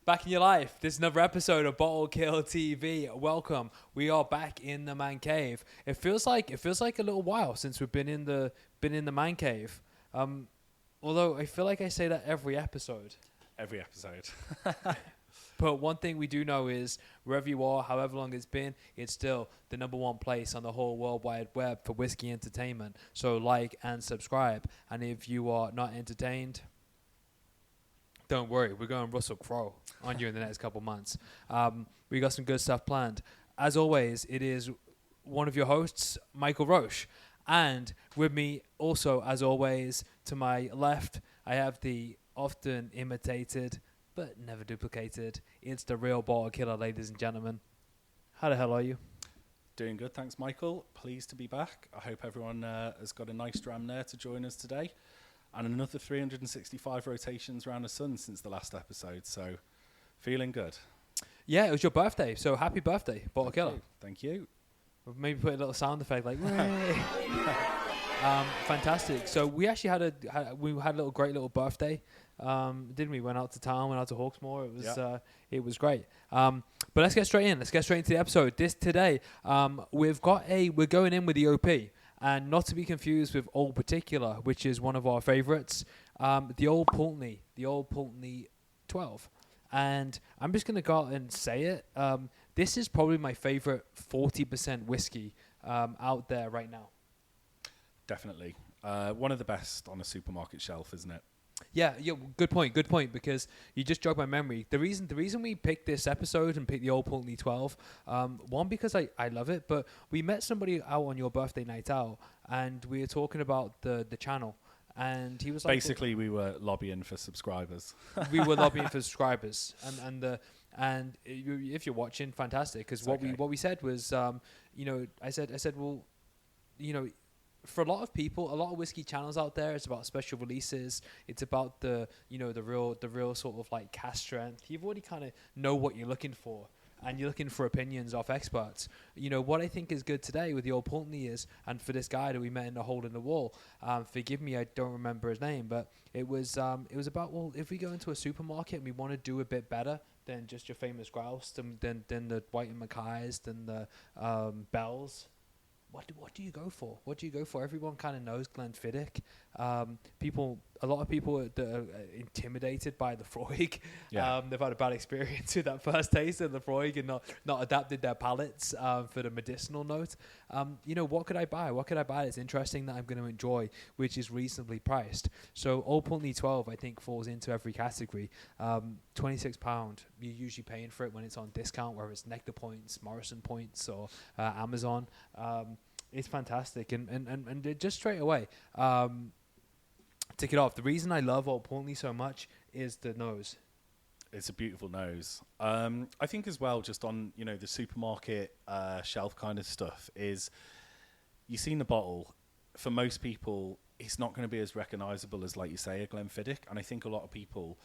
Back in your life. This is another episode of Bottle Kill TV. Welcome. We are back in the man cave. It feels like a little while since we've been in the man cave. Although I feel like I say that every episode. Every episode. But one thing we do know is wherever you are, however long it's been, it's still the number one place on the whole World Wide Web for whiskey entertainment. So like and subscribe. And if you are not entertained, don't worry, we're going Russell Crowe on you in the next couple months. We got some good stuff planned. As always, it is one of your hosts, Michael Roche. And with me also, as always, to my left, I have the often imitated but never duplicated. It's the real bottle killer, ladies and gentlemen. How the hell are you? Doing good, thanks, Michael. Pleased to be back. I hope everyone has got a nice dram there to join us today. And another 365 rotations around the sun since the last episode, so feeling good. Yeah, it was your birthday, so happy birthday, Bottle Killer. Thank you. Maybe put a little sound effect like, fantastic. So we actually had a great little birthday, didn't we? Went out to town, went out to Hawksmoor. It was great. But let's get straight in. Let's get straight into the episode. Today, we're going in with the OP. And not to be confused with Old Particular, which is one of our favorites, the Old Pulteney 12. And I'm just going to go out and say it. This is probably my favorite 40% whiskey out there right now. Definitely. One of the best on a supermarket shelf, isn't it? Yeah, good point, because you just jogged my memory. The reason we picked this episode and picked the Old Pulteney 12, one, because I love it, but we met somebody out on your birthday night out, and we were talking about the channel, and he was like... Basically, we were lobbying for subscribers. We were lobbying for subscribers, and if you're watching, fantastic, because what we said was, I said, well, for a lot of people, a lot of whiskey channels out there, it's about special releases. It's about the real sort of like cast strength. You've already kind of know what you're looking for, and you're looking for opinions off experts. What I think is good today with the Old Pulteney is, and for this guy that we met in the hole in the wall, forgive me, I don't remember his name, but it was about, well, if we go into a supermarket and we want to do a bit better than just your famous grouse, than the White and Mackays, than the Bells. What do you go for? What do you go for? Everyone kind of knows Glenfiddich. A lot of people that are intimidated by the Freud. Yeah. They've had a bad experience with that first taste of the Freud and not adapted their palates for the medicinal note. What could I buy? What could I buy that's interesting that I'm going to enjoy, which is reasonably priced? So Old Pulteney 12, I think, falls into every category. £26, you're usually paying for it when it's on discount, whether it's Nectar Points, Morrison Points, or Amazon. It's fantastic, and just straight away, tick it off. The reason I love Old Pulteney so much is the nose. It's a beautiful nose. I think as well, just on the supermarket shelf kind of stuff, is you've seen the bottle. For most people, it's not going to be as recognisable as, like you say, a Glenfiddich. And I think a lot of people,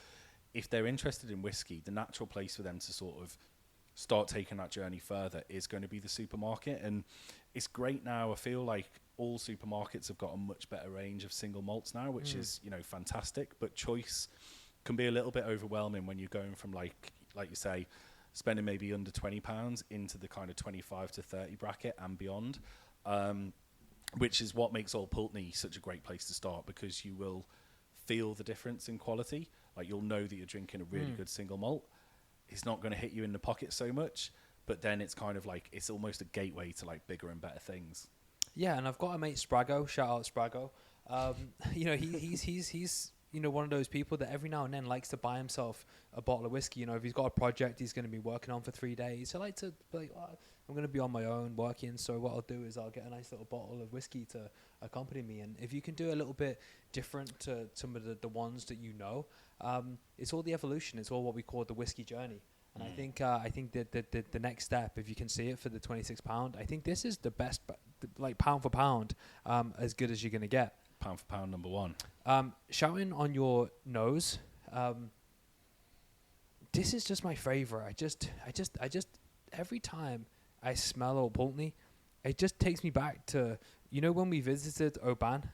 if they're interested in whiskey, the natural place for them to sort of start taking that journey further is going to be the supermarket. And it's great now. I feel like all supermarkets have got a much better range of single malts now, which is, fantastic. But choice can be a little bit overwhelming when you're going from, like you say, spending maybe under £20 into the kind of 25 to 30 bracket and beyond, which is what makes Old Pulteney such a great place to start, because you will feel the difference in quality. Like, you'll know that you're drinking a really good single malt. It's not going to hit you in the pocket so much, but then it's kind of like, it's almost a gateway to like bigger and better things. Yeah, and I've got a mate, Sprago. Shout out Sprago. He's one of those people that every now and then likes to buy himself a bottle of whiskey. If he's got a project he's going to be working on for 3 days, I like to be like, I'm going to be on my own working, so what I'll do is I'll get a nice little bottle of whiskey to accompany me. And if you can do a little bit different to some of the ones that it's all the evolution. It's all what we call the whiskey journey. And I think that the next step, if you can see it for the £26, I think this is the best, like pound for pound, as good as you're going to get. Pound for pound, number one. Shouting on your nose. This is just my favorite. I just every time I smell Old Pulteney, it just takes me back to when we visited Oban.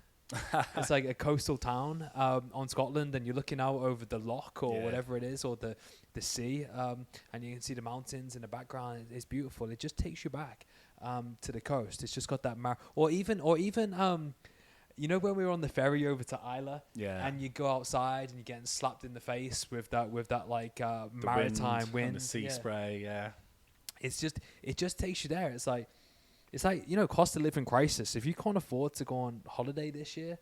It's like a coastal town on Scotland, and you're looking out over the loch or whatever it is, or the sea, and you can see the mountains in the background. It's beautiful. It just takes you back to the coast. It's just got that or even you know, when we were on the ferry over to Isla, and you go outside and you're getting slapped in the face with that like maritime wind and the sea spray. It just takes you there. It's like, you know, cost of living crisis. If you can't afford to go on holiday this year,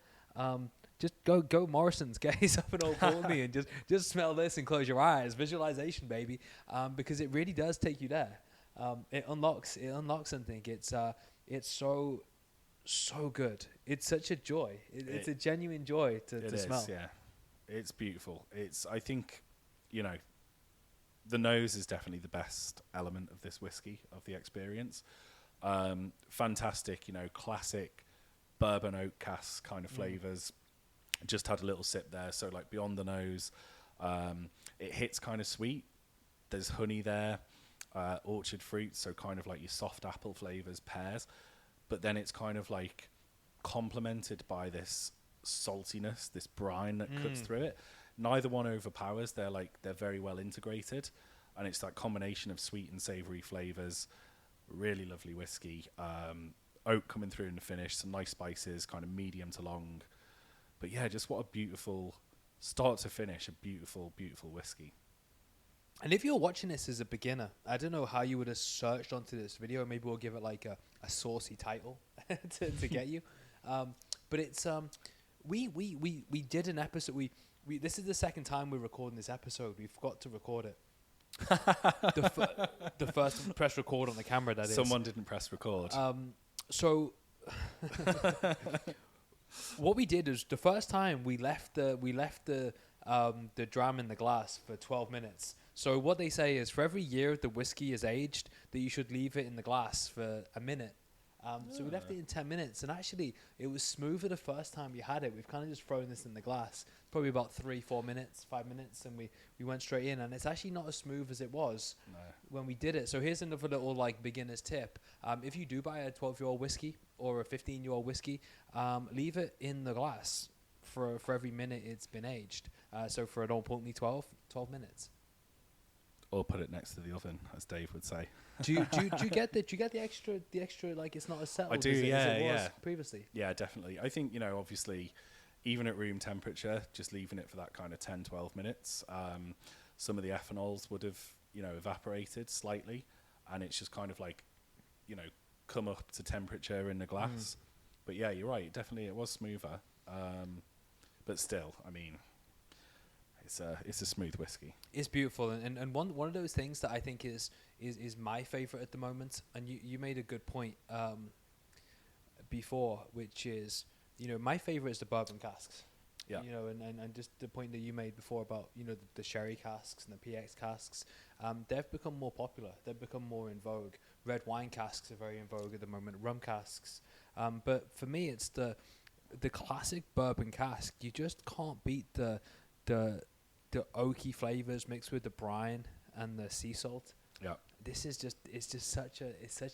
just go Morrison's, get yourself an old Pulteney and just smell this and close your eyes. Visualization, baby, because it really does take you there. It unlocks something. It's so good. It's such a joy. It's a genuine joy to smell. Yeah, it's beautiful. I think, you know, the nose is definitely the best element of this whiskey, of the experience. Fantastic, you know, classic bourbon oak cask kind of flavors. Just had a little sip there, so like beyond the nose, it hits kind of sweet. There's honey there, orchard fruit, so kind of like your soft apple flavors, pears. But then it's kind of like complemented by this saltiness, this brine that cuts through it. Neither one overpowers. They're very well integrated, and it's that combination of sweet and savory flavors. Really lovely whiskey. Oak coming through in the finish, some nice spices, kind of medium to long. But yeah, just what a beautiful start to finish, a beautiful, beautiful whiskey. And if you're watching this as a beginner, I don't know how you would have searched onto this video. Maybe we'll give it like a saucy title to get you. But it's we did an episode. We this is the second time we're recording this episode. We forgot to record it. The first press record on the camera. That someone didn't press record. So what we did is the first time we left the dram in the glass for 12 minutes. So what they say is for every year the whiskey is aged, that you should leave it in the glass for a minute. So we left it in 10 minutes, and actually it was smoother the first time we had it. We've kind of just thrown this in the glass, probably about 3-4 minutes, 5 minutes, and we went straight in, and it's actually not as smooth as it was when we did it. So here's another little like beginner's tip. If you do buy a 12-year-old whiskey or a 15-year-old whiskey, leave it in the glass for every minute it's been aged. So for an old Pulteney, 12 minutes. Or put it next to the oven, as Dave would say. Do you get the extra like it's not as settled I do, as it was previously? Yeah, definitely. I think, you know, obviously, even at room temperature, just leaving it for that kind of 10-12 minutes, some of the ethanols would have, you know, evaporated slightly, and it's just kind of like, you know, come up to temperature in the glass. But yeah, you're right. Definitely, it was smoother. But still, I mean, it's a smooth whiskey. It's beautiful, and one of those things that I think is my favorite at the moment. And you made a good point before, which is, you know, my favorite is the bourbon casks. Yeah. You know, and just the point that you made before about, you know, the sherry casks and the PX casks, they've become more popular. They've become more in vogue. Red wine casks are very in vogue at the moment. Rum casks, but for me, it's the classic bourbon cask. You just can't beat the oaky flavors mixed with the brine and the sea salt. Yeah. It's just such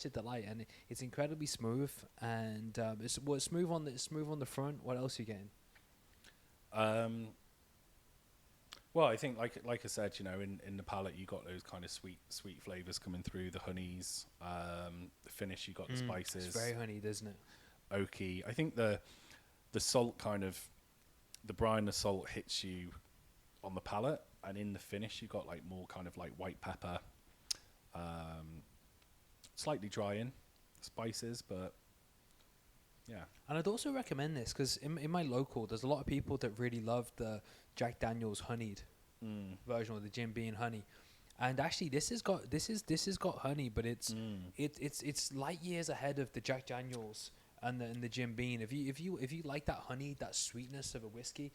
a delight, and it's incredibly smooth, and it's smooth on the front. What else are you getting? Well, I think like I said, you know, in the palate you got those kind of sweet flavors coming through, the honeys, the finish you got the spices. It's very honeyed, isn't it? Oaky. I think the salt kind of, the brine, the salt hits you on the palate, and in the finish you got like more kind of like white pepper, slightly dry in spices, but yeah. And I'd also recommend this because in my local, there's a lot of people that really love the Jack Daniel's honeyed version, of the Jim Beam honey. And actually, this has got honey, but it's light years ahead of the Jack Daniel's and the Jim Beam. If you like that honey, that sweetness of a whiskey,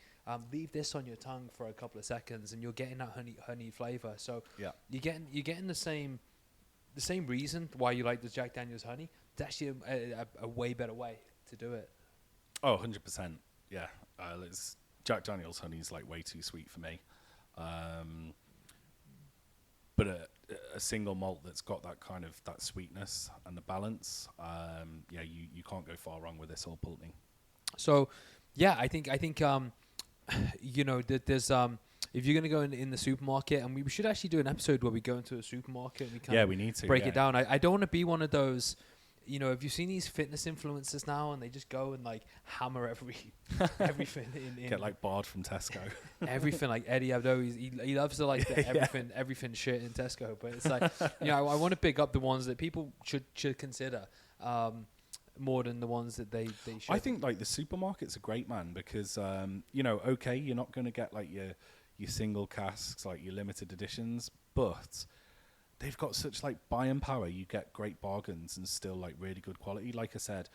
leave this on your tongue for a couple of seconds, and you're getting that honey flavor. So yeah, you're getting the same reason why you like the Jack Daniel's honey. It's actually a way better way to do it. Oh, 100%. Yeah, Jack Daniel's honey is like way too sweet for me. But a single malt that's got that kind of that sweetness and the balance, yeah, you can't go far wrong with this old Pulteney. So Yeah, I think you know, there's if you're gonna go in the supermarket, and we should actually do an episode where we go into a supermarket and we kind of we need to break it down. I don't want to be one of those. You know, have you seen these fitness influencers now, and they just go and like hammer everything in get like barred from Tesco. Everything, like Eddie Abdo, he loves to like the everything shit in Tesco, but it's like, you know, I want to pick up the ones that people should consider more than the ones that they should. I think like the supermarket's a great man because you know, okay, you're not going to get like your single casks, like your limited editions, but they've got such like buying power. You get great bargains and still like really good quality. Like I said,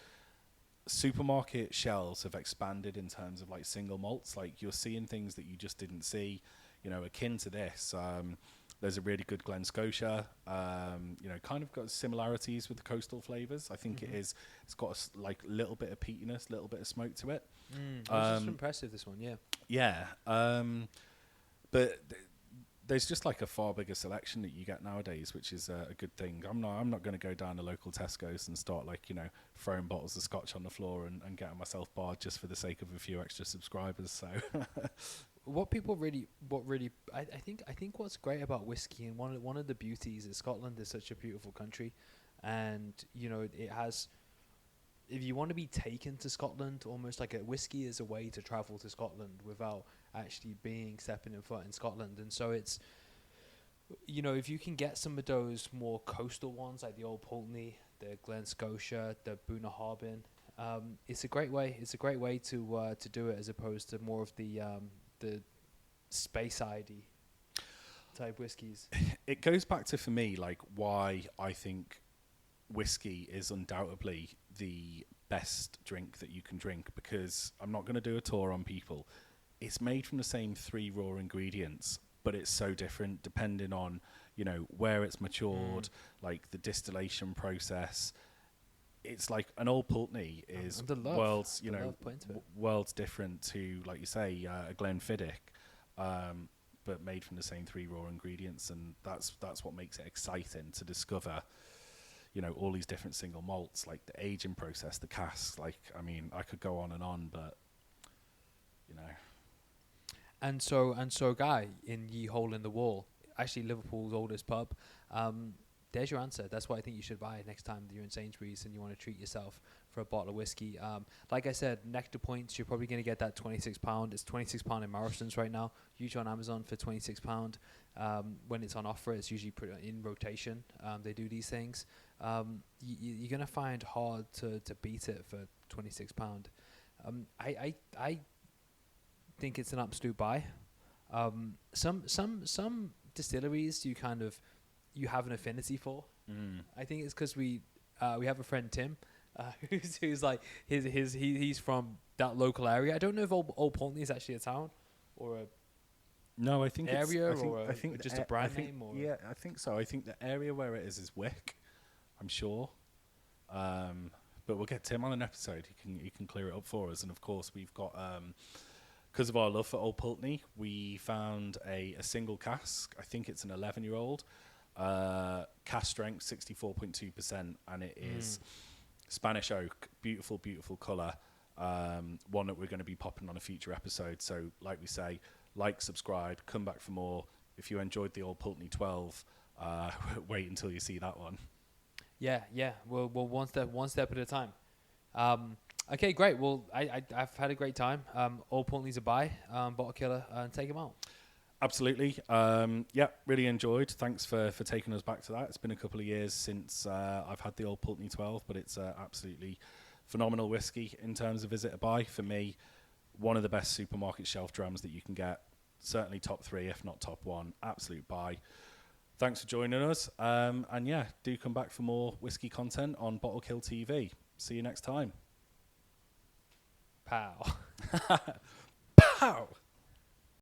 supermarket shelves have expanded in terms of like single malts. Like you're seeing things that you just didn't see, you know, akin to this. There's a really good Glen Scotia, you know, kind of got similarities with the coastal flavors. I think it's got a like little bit of peatiness, little bit of smoke to it. Which is impressive, this one, yeah. Yeah. But there's just like a far bigger selection that you get nowadays, which is a good thing. I'm not going to go down to local Tesco's and start like, you know, throwing bottles of scotch on the floor and getting myself barred just for the sake of a few extra subscribers. So I think what's great about whiskey, and one of the beauties is Scotland is such a beautiful country, and you know, it has, if you want to be taken to Scotland, almost like a whiskey is a way to travel to Scotland without actually stepping in foot in Scotland. And so it's, you know, if you can get some of those more coastal ones like the old Pulteney, the Glen Scotia, the Bunnahabhain, it's a great way. It's a great way to do it, as opposed to more of the Speyside type whiskies. It goes back to, for me, like why I think whiskey is undoubtedly the best drink that you can drink, because I'm not going to do a tour on people. It's made from the same 3 raw ingredients, but it's so different depending on, you know, where it's matured, like the distillation process. It's like an old Pulteney is worlds, you know, worlds different to, like you say, a Glenfiddich, but made from the same 3 raw ingredients, and that's what makes it exciting to discover, you know, all these different single malts, like the aging process, the casks. Like, I mean, I could go on, but you know. And so, Guy, in Ye Hole in the Wall, actually Liverpool's oldest pub. There's your answer. That's what I think you should buy next time you're in Sainsbury's and you want to treat yourself for a bottle of whiskey. Like I said, Nectar Points, you're probably going to get that £26. It's £26 in Morrison's right now. Usually on Amazon for £26. When it's on offer, it's usually in rotation. They do these things. You're going to find hard to beat it for £26. I think it's an absolute buy. Some distilleries you have an affinity for. I think it's because we have a friend Tim, who's like he's from that local area. I don't know if Old Pulteney is actually a town or a I think area I think just a brand name. Or yeah, I think so. I think the area where it is Wick, I'm sure. But we'll get Tim on an episode. He can clear it up for us. And of course, we've got because of our love for Old Pulteney, we found a single cask. I think it's an 11-year-old. Cask strength 64.2%, and it is Spanish oak, beautiful colour. One that we're going to be popping on a future episode. So, like we say, like, subscribe, come back for more. If you enjoyed the Old Pulteney 12, wait until you see that one. Yeah. Well, one step at a time. Okay, great. Well, I've had a great time. Old Pulteney's a buy. Bottle Killer, and take them out. Absolutely. Really enjoyed. Thanks for taking us back to that. It's been a couple of years since I've had the Old Pulteney 12, but it's absolutely phenomenal whiskey in terms of is it a buy. For me, one of the best supermarket shelf drams that you can get. Certainly top 3, if not top 1. Absolute buy. Thanks for joining us. And do come back for more whiskey content on Bottle Kill TV. See you next time. Pow. Pow.